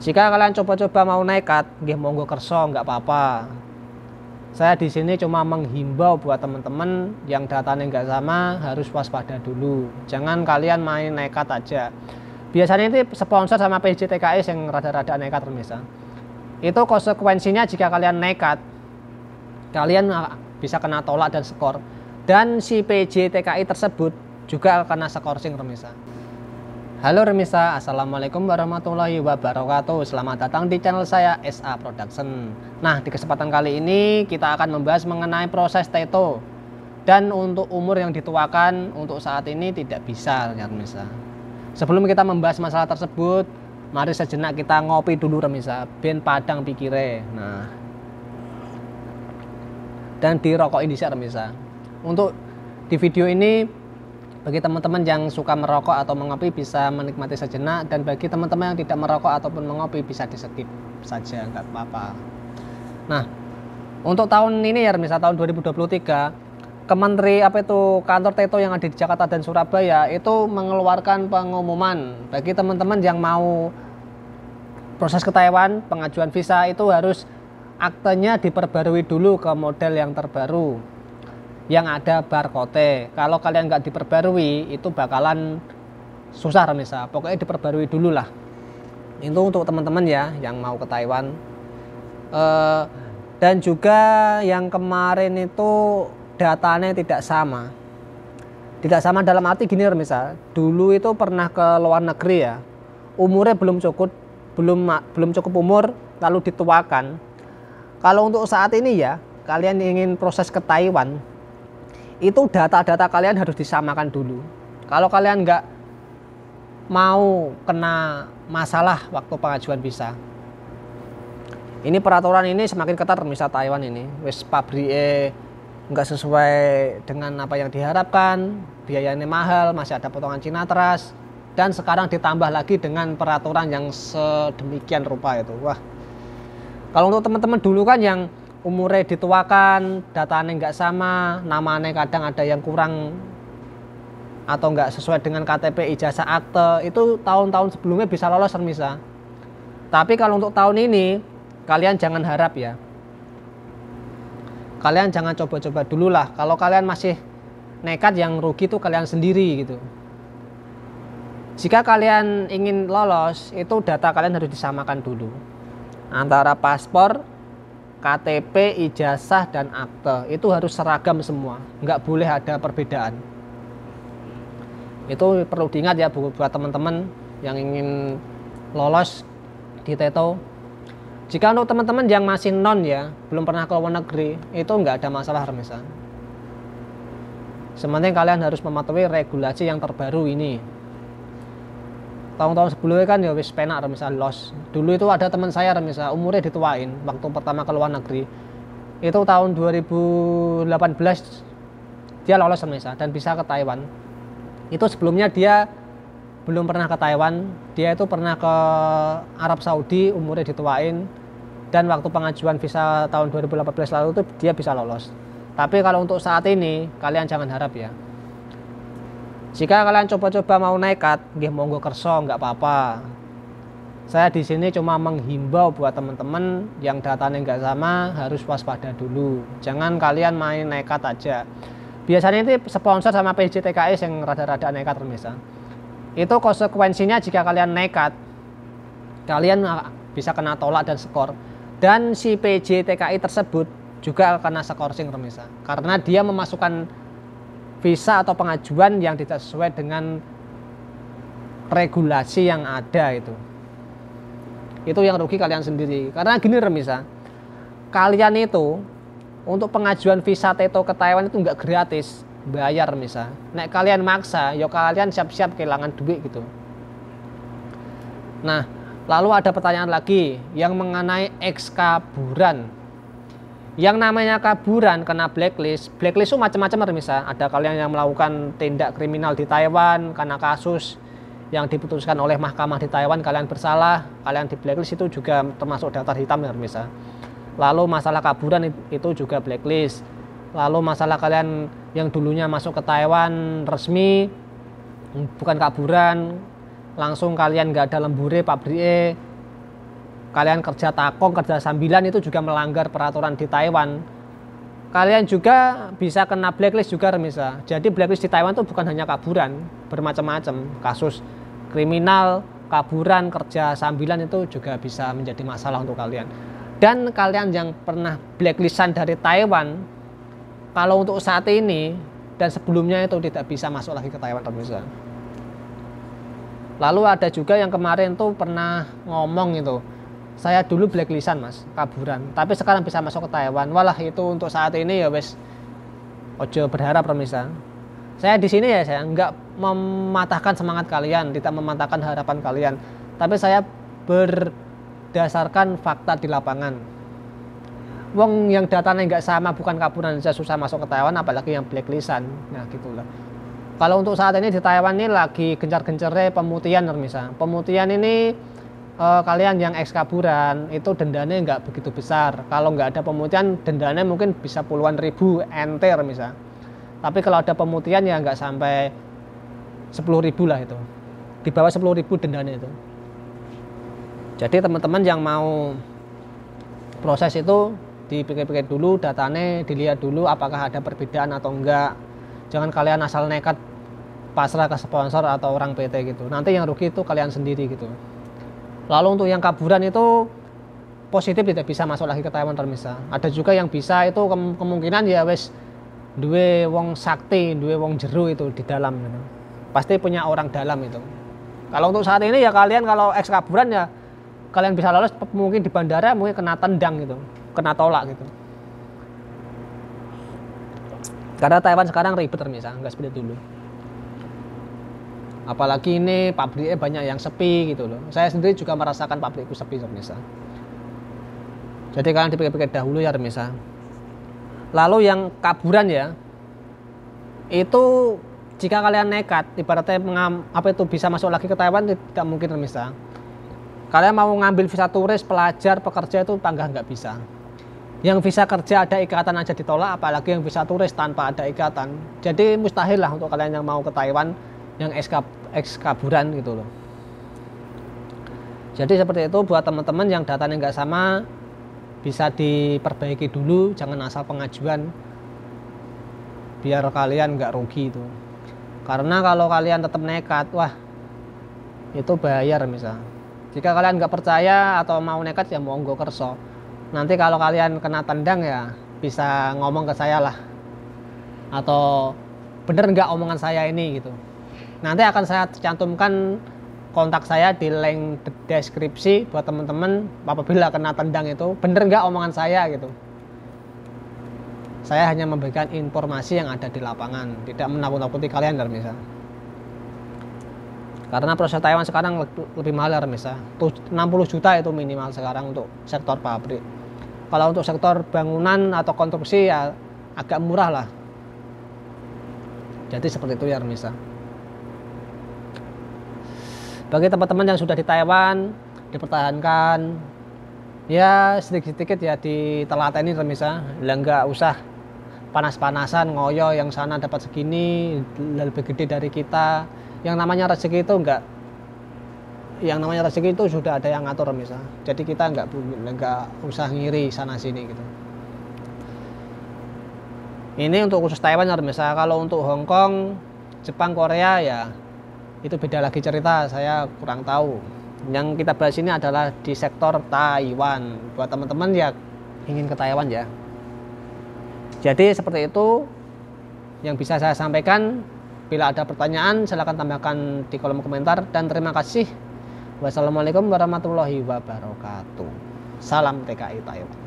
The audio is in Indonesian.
Jika kalian coba-coba mau nekat, nggih monggo kerso, nggak apa-apa. Saya di sini cuma menghimbau buat teman-teman yang datanya nggak sama harus waspada dulu. Jangan kalian main nekat aja. Biasanya ini sponsor sama PJ TKI yang rada-rada nekat misal. Itu konsekuensinya jika kalian nekat, kalian bisa kena tolak dan skor. Dan si PJ TKI tersebut juga kena skorsing remisa. Halo remisa, assalamualaikum warahmatullahi wabarakatuh. Selamat datang di channel saya SA Production. Nah, di kesempatan kali ini kita akan membahas mengenai proses TETO. Dan untuk umur yang dituakan untuk saat ini tidak bisa ya remisa. Sebelum kita membahas masalah tersebut, mari sejenak kita ngopi dulu remisa, ben padang pikire. Nah, dan dirokok ini remisa. Untuk di video ini bagi teman-teman yang suka merokok atau mengopi bisa menikmati sejenak, dan bagi teman-teman yang tidak merokok ataupun mengopi bisa di skip saja, nggak apa-apa. Nah, untuk tahun ini ya misal tahun 2023, kantor TETO yang ada di Jakarta dan Surabaya itu mengeluarkan pengumuman bagi teman-teman yang mau proses ke Taiwan, pengajuan visa itu harus aktenya diperbarui dulu ke model yang terbaru yang ada barcode. Kalau kalian nggak diperbarui itu bakalan susah remisa. Pokoknya diperbarui dulu lah. Itu untuk teman-teman ya yang mau ke Taiwan. Dan juga yang kemarin itu datanya tidak sama. Tidak sama dalam arti gini remisa. Dulu itu pernah ke luar negeri ya. Umurnya belum cukup umur lalu dituakan. Kalau untuk saat ini ya, kalian ingin proses ke Taiwan, itu data-data kalian harus disamakan dulu. Kalau kalian nggak mau kena masalah waktu pengajuan visa, ini peraturan ini semakin ketat misal Taiwan ini wis pabrike nggak sesuai dengan apa yang diharapkan, biayanya mahal, masih ada potongan Cina teras, dan sekarang ditambah lagi dengan peraturan yang sedemikian rupa itu. Wah, kalau untuk teman-teman dulu kan yang umurnya dituakan, datanya nggak sama, namanya kadang ada yang kurang atau nggak sesuai dengan KTP, ijazah, akte, itu tahun-tahun sebelumnya bisa lolos remisa. Tapi kalau untuk tahun ini kalian jangan harap ya. Kalian jangan coba-coba dulu lah. Kalau kalian masih nekat, yang rugi tuh kalian sendiri gitu. Jika kalian ingin lolos, itu data kalian harus disamakan dulu antara paspor, KTP, ijazah, dan akte. Itu harus seragam semua, nggak boleh ada perbedaan. Itu perlu diingat ya buat teman-teman yang ingin lolos di TETO. Jika untuk teman-teman yang masih non ya, belum pernah ke luar negeri, itu nggak ada masalah remisa. Sementing kalian harus mematuhi regulasi yang terbaru ini. Tahun-tahun sebelumnya kan ya wis penak remisa los. Dulu itu ada teman saya remisa umurnya dituain waktu pertama ke luar negeri. Itu tahun 2018 dia lolos remisa dan bisa ke Taiwan. Itu sebelumnya dia belum pernah ke Taiwan, dia itu pernah ke Arab Saudi, umurnya dituain, dan waktu pengajuan visa tahun 2018 lalu itu dia bisa lolos. Tapi kalau untuk saat ini kalian jangan harap ya. Jika kalian coba-coba mau nekat, nggih monggo kerso, nggak apa-apa. Saya di sini cuma menghimbau buat teman-teman yang datanya nggak sama harus waspada dulu. Jangan kalian main nekat aja. Biasanya ini sponsor sama PJ TKI yang rada-rada nekat remisa. Itu konsekuensinya jika kalian nekat, kalian bisa kena tolak dan skor. Dan si PJ TKI tersebut juga kena skorsing remisa. Karena dia memasukkan visa atau pengajuan yang tidak sesuai dengan regulasi yang ada itu yang rugi kalian sendiri. Karena gini remisa, kalian itu untuk pengajuan visa TETO ke Taiwan itu nggak gratis, bayar remisa. Nek kalian maksa, ya kalian siap-siap kehilangan duit gitu. Nah, lalu ada pertanyaan lagi yang mengenai ekskaburan. Yang namanya kaburan kena blacklist itu macam-macam remisa. Ada kalian yang melakukan tindak kriminal di Taiwan karena kasus yang diputuskan oleh mahkamah di Taiwan, kalian bersalah, kalian di blacklist, itu juga termasuk daftar hitam ya remisa. Lalu masalah kaburan itu juga blacklist. Lalu masalah kalian yang dulunya masuk ke Taiwan resmi, bukan kaburan, langsung kalian nggak ada lembure pabrike, kalian kerja takong, kerja sambilan itu juga melanggar peraturan di Taiwan. Kalian juga bisa kena blacklist juga Remisa. Jadi blacklist di Taiwan itu bukan hanya kaburan, bermacam-macam. Kasus kriminal, kaburan, kerja sambilan itu juga bisa menjadi masalah untuk kalian. Dan kalian yang pernah blacklistan dari Taiwan, kalau untuk saat ini dan sebelumnya itu tidak bisa masuk lagi ke Taiwan Remisa. Lalu ada juga yang kemarin tuh pernah ngomong itu, saya dulu blacklistan mas, kaburan, tapi sekarang bisa masuk ke Taiwan. Walah itu untuk saat ini ya wes, ojo berharap Remisa. Saya di sini ya saya nggak mematahkan semangat kalian, tidak mematahkan harapan kalian, tapi saya berdasarkan fakta di lapangan. Wong yang datanya nggak sama, bukan kaburan saja susah masuk ke Taiwan, apalagi yang blacklistan. Nah gitulah. Kalau untuk saat ini di Taiwan ini lagi gencar-gencarnya pemutihan Remisa. Pemutihan ini kalian yang ex kaburan itu dendanya nggak begitu besar. Kalau nggak ada pemutihan dendanya mungkin bisa puluhan ribu enter misal. Tapi kalau ada pemutihan ya nggak sampai 10.000 lah itu. Di bawah 10.000 dendanya itu. Jadi teman-teman yang mau proses itu dipikir-pikir dulu, datanya dilihat dulu apakah ada perbedaan atau enggak. Jangan kalian asal nekat pasrah ke sponsor atau orang PT gitu. Nanti yang rugi itu kalian sendiri gitu. Lalu untuk yang kaburan itu positif tidak bisa masuk lagi ke Taiwan Remisa. Ada juga yang bisa itu kemungkinan ya wes duwe wong sakti, duwe wong jeru itu di dalam gitu. Pasti punya orang dalam itu. Kalau untuk saat ini ya kalian kalau ex kaburan ya kalian bisa lolos mungkin di bandara mungkin kena tendang gitu, kena tolak gitu. Karena Taiwan sekarang ribet Remisa, nggak seperti dulu. Apalagi ini pabriknya banyak yang sepi gitu loh. Saya sendiri juga merasakan pabrikku sepi Remisa. Jadi kalian dipikir-pikir dahulu ya Remisa. Lalu yang kaburan ya, itu jika kalian nekat, ibaratnya bisa masuk lagi ke Taiwan tidak mungkin Remisa. Kalian mau ngambil visa turis, pelajar, pekerja itu panggah nggak bisa. Yang visa kerja ada ikatan aja ditolak, apalagi yang visa turis tanpa ada ikatan. Jadi mustahil lah untuk kalian yang mau ke Taiwan yang ex kaburan gitu loh. Jadi seperti itu buat teman-teman yang datanya nggak sama bisa diperbaiki dulu, jangan asal pengajuan biar kalian nggak rugi itu. Karena kalau kalian tetap nekat, wah itu bayar misal. Jika kalian nggak percaya atau mau nekat ya monggo kerso. Nanti kalau kalian kena tendang ya bisa ngomong ke saya lah. Atau bener nggak omongan saya ini gitu. Nanti akan saya cantumkan kontak saya di link deskripsi buat teman-teman apabila kena tendang itu bener nggak omongan saya gitu. Saya hanya memberikan informasi yang ada di lapangan, tidak menakut-nakuti kalian misal. Karena proses Taiwan sekarang lebih mahal misal. 60 juta itu minimal sekarang untuk sektor pabrik. Kalau untuk sektor bangunan atau konstruksi ya agak murah lah. Jadi seperti itu ya misal. Bagi teman-teman yang sudah di Taiwan, dipertahankan, ya sedikit-sedikit ya ditelateni Remisa, nggak usah panas-panasan ngoyo yang sana dapat segini lebih gede dari kita. Yang namanya rezeki itu sudah ada yang ngatur Remisa. Jadi kita nggak usah ngiri sana sini gitu. Ini untuk khusus Taiwan ya Remisa. Kalau untuk Hong Kong, Jepang, Korea ya itu beda lagi cerita, saya kurang tahu. Yang kita bahas ini adalah di sektor Taiwan. Buat teman-teman ya ingin ke Taiwan ya. Jadi seperti itu yang bisa saya sampaikan. Bila ada pertanyaan silahkan tambahkan di kolom komentar. Dan terima kasih. Wassalamualaikum warahmatullahi wabarakatuh. Salam TKI Taiwan.